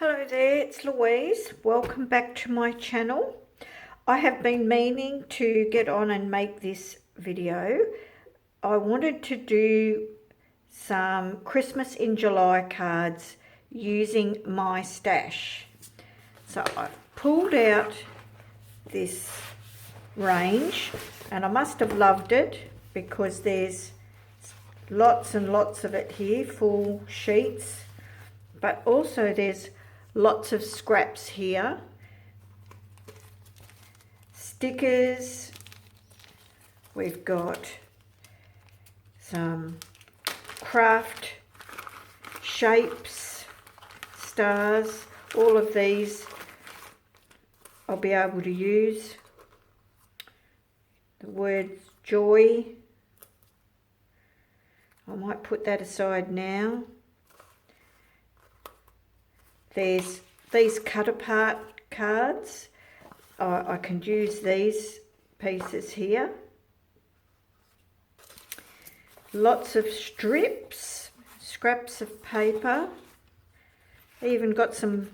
Hello there, it's Louise. Welcome back to my channel. I have been meaning to get on and make this video. I wanted to do some Christmas in July cards using my stash. So I've pulled out this range and I must have loved it because there's lots and lots of it here, full sheets, but also there's lots of scraps here, stickers, we've got some craft shapes, stars, all of these I'll be able to use. The word joy, I might put that aside now. There's these cut apart cards. I can use these pieces here. Lots of strips, scraps of paper. Even got some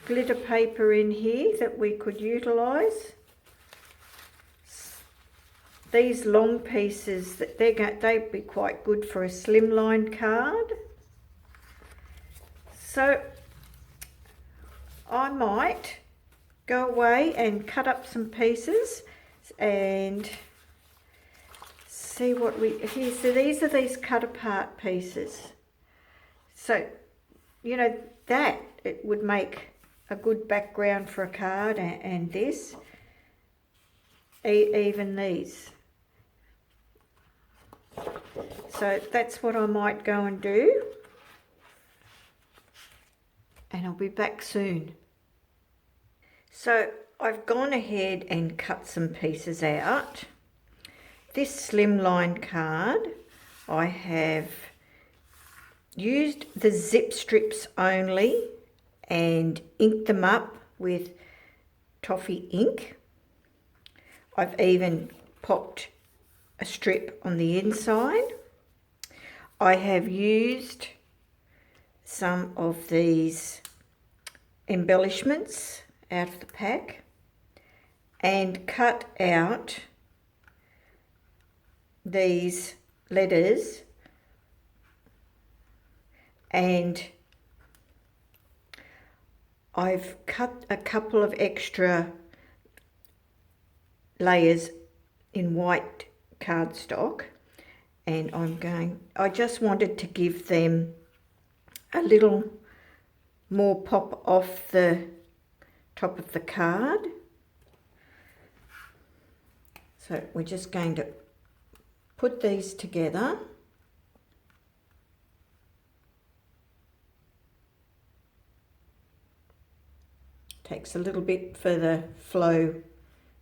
glitter paper in here that we could utilise. These long pieces, they'd be quite good for a slimline card. So I might go away and cut up some pieces and see what here. So these are these cut apart pieces. So, you know, that it would make a good background for a card, and this, even these. So that's what I might go and do. And I'll be back soon. So I've gone ahead and cut some pieces out. This slimline card, I have used the zip strips only and inked them up with toffee ink. I've even popped a strip on the inside. I have used some of these embellishments out of the pack and cut out these letters, and I've cut a couple of extra layers in white cardstock, and I just wanted to give them a little more pop off the top of the card. So we're just going to put these together. Takes a little bit for the flow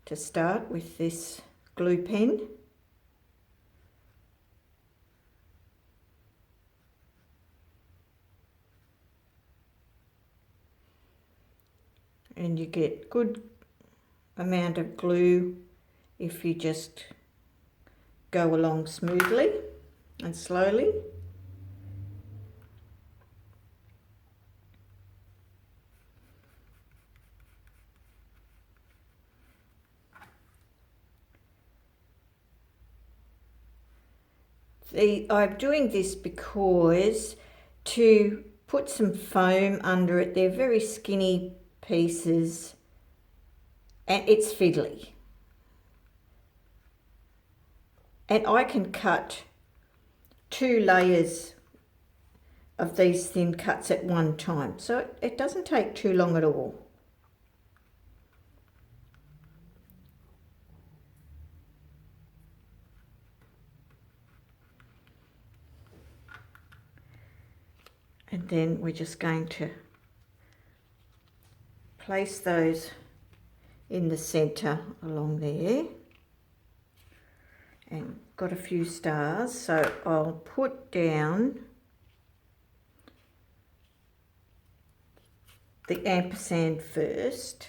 to start with this glue pen. And you get good amount of glue if you just go along smoothly and slowly. I'm doing this because to put some foam under it, they're very skinny pieces and it's fiddly. And I can cut 2 layers of these thin cuts at one time, so it doesn't take too long at all. And then we're just going to place those in the center along there, and got a few stars, so I'll put down the ampersand first.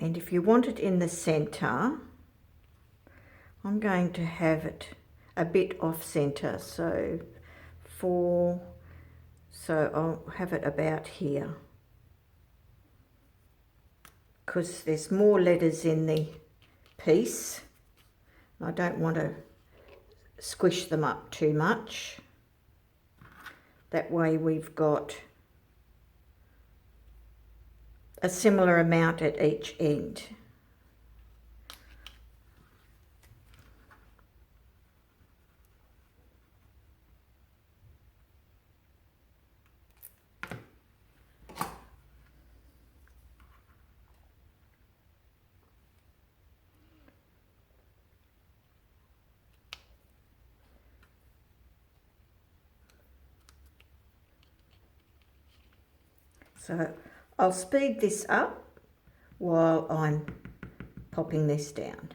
And if you want it in the center, I'm going to have it a bit off center, so I'll have it about here, because there's more letters in the piece. I don't want to squish them up too much. That way we've got a similar amount at each end. So I'll speed this up while I'm popping this down.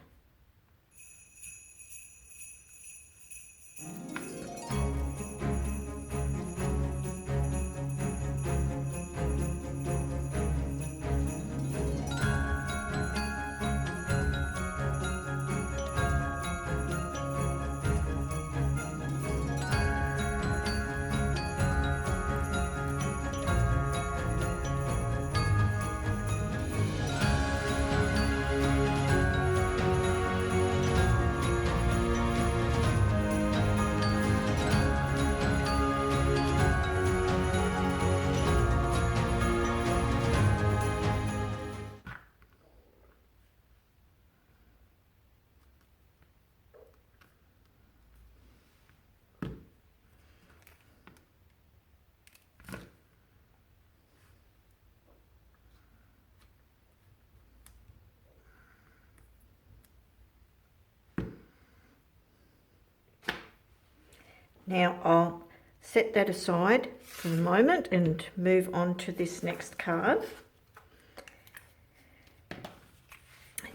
Now I'll set that aside for the moment and move on to this next card.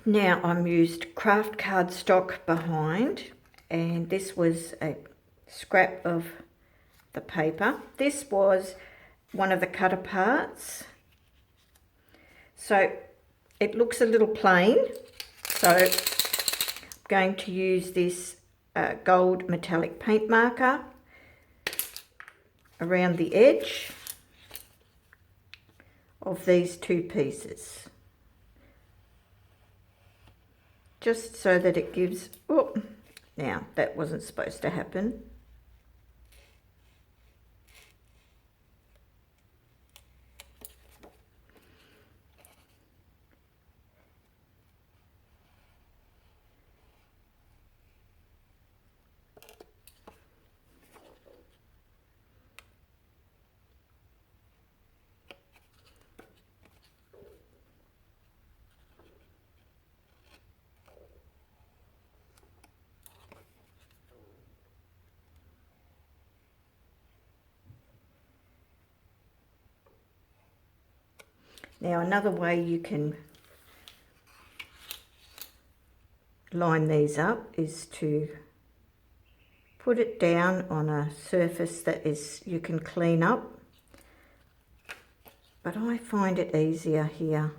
Now I'm used craft cardstock behind, and this was a scrap of the paper. This was one of the cut aparts, so it looks a little plain, so I'm going to use this gold metallic paint marker around the edge of these two pieces, just so that it gives, oh, now that wasn't supposed to happen. Now another way you can line these up is to put it down on a surface that you can clean up, but I find it easier here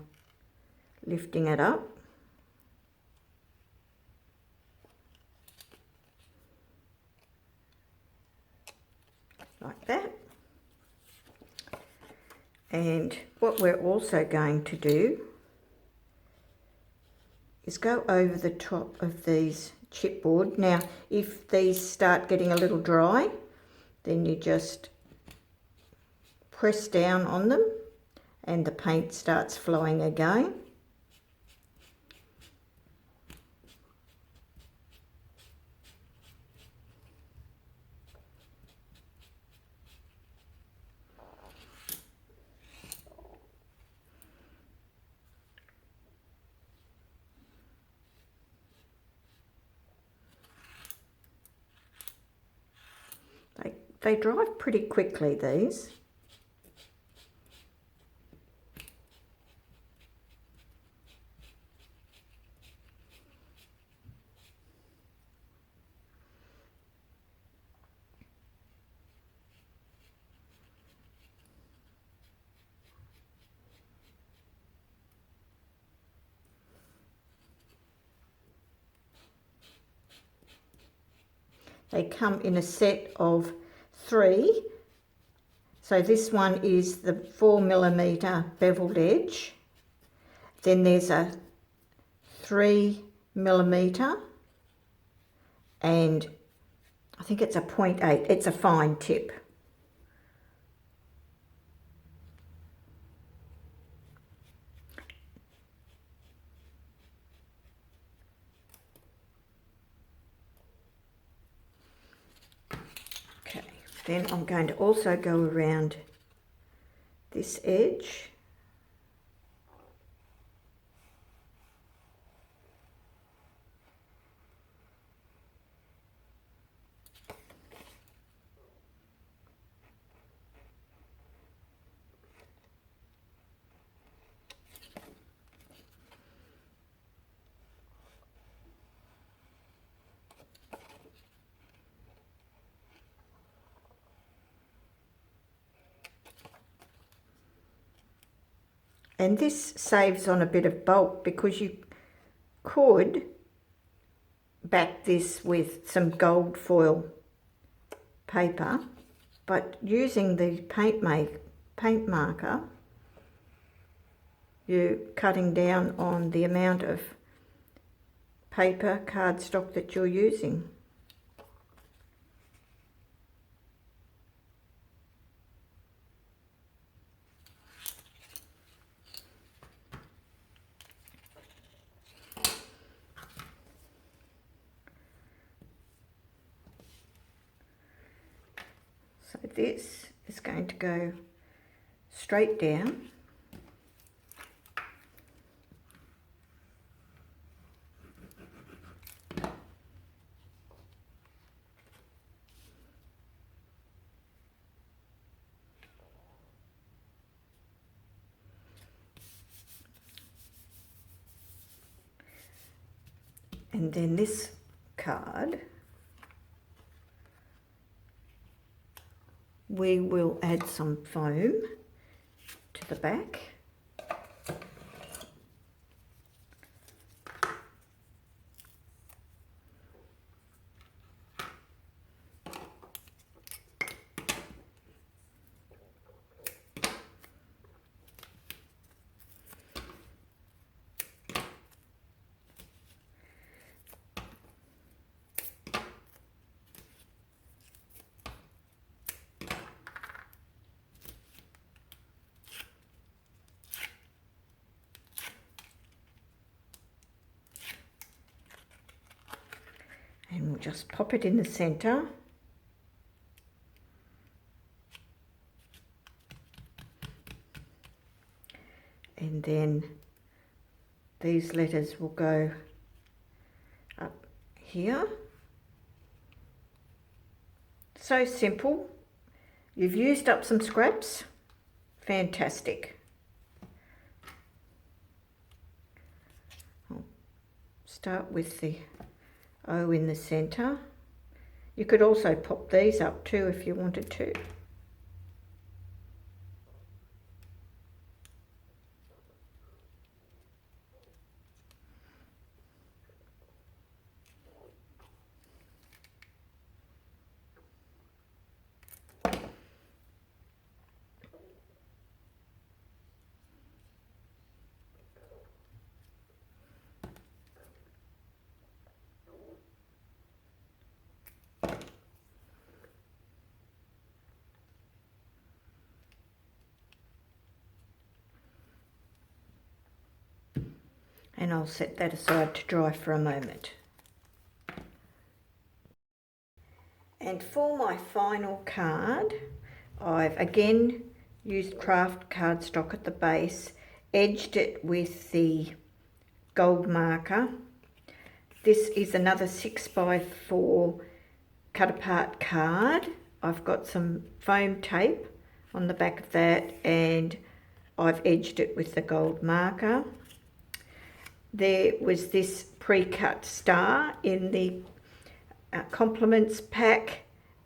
lifting it up. Like that. And what we're also going to do is go over the top of these chipboard. Now, if these start getting a little dry, then you just press down on them and the paint starts flowing again. They dry pretty quickly, these. They come in a set of 3. So this one is the 4mm beveled edge. Then there's a 3mm, and I think it's a 0.8. It's a fine tip. Okay, then I'm going to also go around this edge. And this saves on a bit of bulk, because you could back this with some gold foil paper, but using the paint marker, you're cutting down on the amount of paper cardstock that you're using. So this is going to go straight down. And then this card, we will add some foam to the back. And we'll just pop it in the center. And then these letters will go up here. So simple. You've used up some scraps. Fantastic. I'll start with the O in the center. You could also pop these up too if you wanted to. And I'll set that aside to dry for a moment. And for my final card, I've again used craft cardstock at the base, edged it with the gold marker. This is another 6x4 cut apart card. I've got some foam tape on the back of that, and I've edged it with the gold marker. There was this pre-cut star in the compliments pack,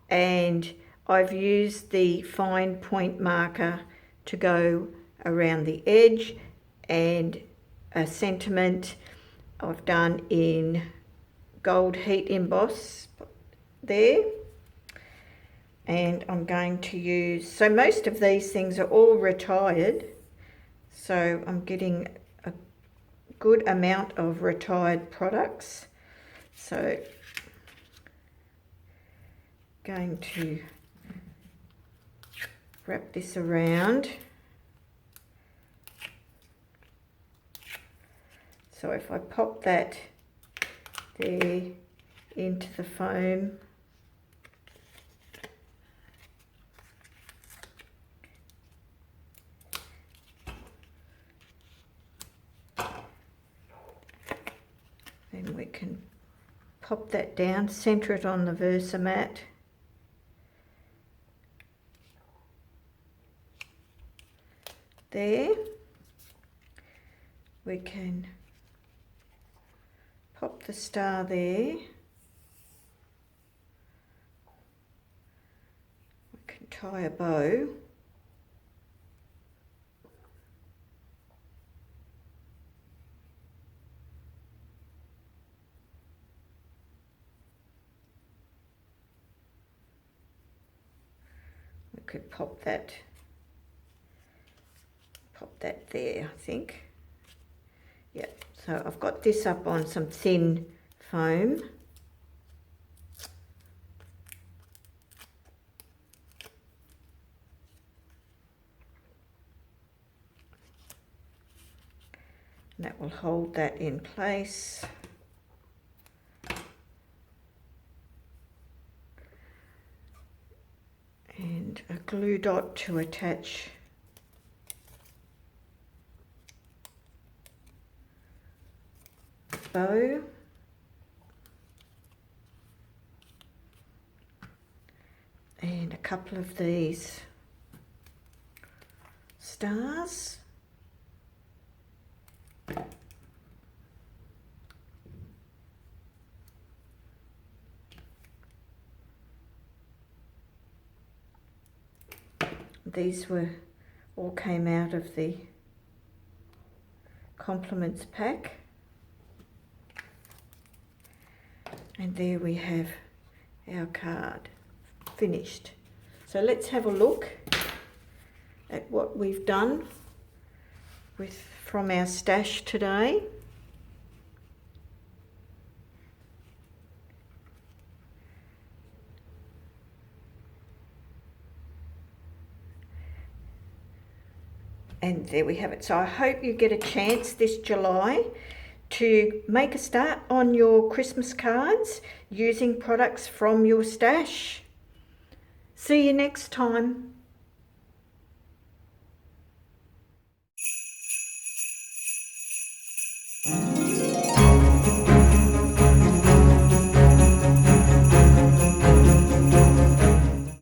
and I've used the fine point marker to go around the edge, and a sentiment I've done in gold heat emboss there. And I'm going to use, so most of these things are all retired, so I'm getting a good amount of retired products. So going to wrap this around. So if I pop that there into the foam, then we can pop that down, center it on the Versamat. There. We can pop the star there. We can tie a bow. We could pop that there, I think. Yep, so I've got this up on some thin foam. And that will hold that in place. And a glue dot to attach bow. And a couple of these stars. These all came out of the compliments pack. And there we have our card finished. So let's have a look at what we've done from our stash today. And there we have it. So I hope you get a chance this July to make a start on your Christmas cards using products from your stash. See you next time.